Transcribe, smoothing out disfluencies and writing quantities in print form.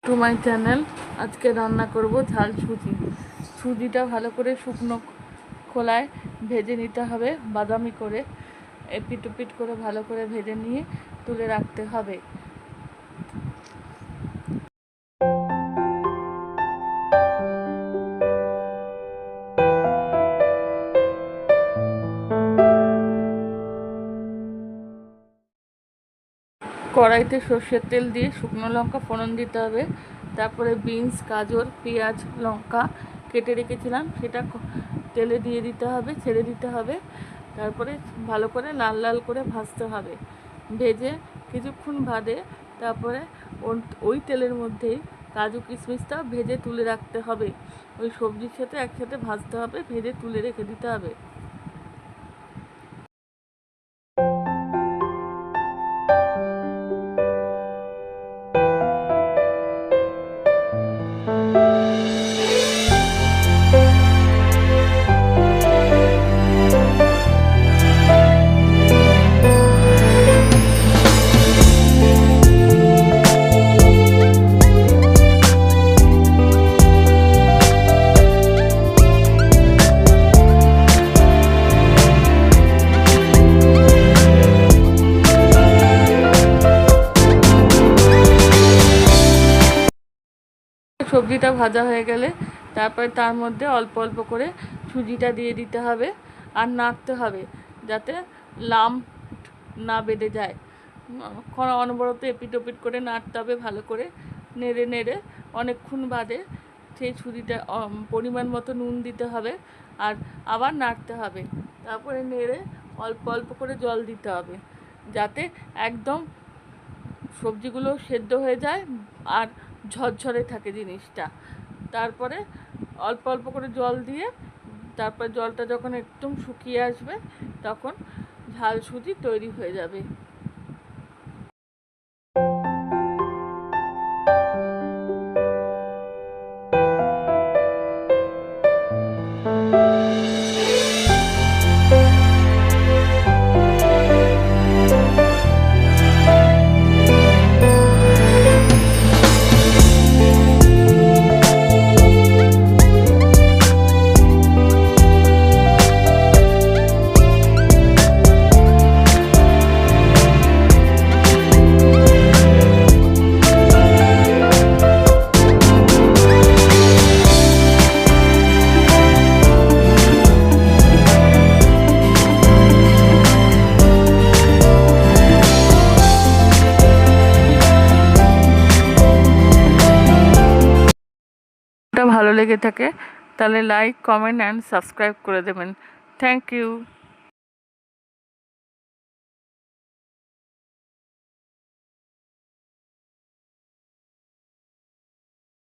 To my channel. আজকে রান্না করব ঝাল সুজি। সুজিটা ভালো করে শুকনো খোলায় ভেজে নিতে হবে, বাদামি করে এপিট ওপিট করে ভালো করে ভেজে নিয়ে তুলে রাখতে হবে। কড়াইতে সর্ষের তেল দিয়ে শুকনো লঙ্কা ফোড়ন দিতে হবে। তারপরে বিনস, গাজর, পেঁয়াজ, লঙ্কা কেটে রেখেছিলাম সেটা তেলে দিয়ে দিতে হবে, ছেড়ে দিতে হবে। তারপরে ভালো করে লাল লাল করে ভাজতে হবে। ভেজে কিছুক্ষণ বাদে তারপরে ওই তেলের মধ্যেই কাজু কিশমিশটা ভেজে তুলে রাখতে হবে। ওই সবজির সাথে একসাথে ভাজতে হবে, ভেজে তুলে রেখে দিতে হবে। সবজিটা ভাজা হয়ে গেলে তারপরে তার মধ্যে অল্প অল্প করে সুজিটা দিয়ে দিতে হবে আর নাড়তে হবে যাতে লাম্প না বেঁধে যায়। অনবরত এপিট ওপিট করে নাড়তে হবে, ভালো করে নেড়ে নেড়ে অনেকক্ষণ বাদে সেই সুজিটা পরিমাণ মতো নুন দিতে হবে আর আবার নাড়তে হবে। তারপরে নেড়ে অল্প অল্প করে জল দিতে হবে যাতে একদম সবজিগুলো সেদ্ধ হয়ে যায় আর ঝরঝরে থাকে জিনিসটা। তারপরে অল্প অল্প করে জল দিয়ে তারপর জলটা যখন একদম শুকিয়ে আসবে তখন ঝাল সুজি তৈরি হয়ে যাবে। ভালো লেগে থাকে তাহলে লাইক, কমেন্ট অ্যান্ড সাবস্ক্রাইব করে দেবেন। Thank you.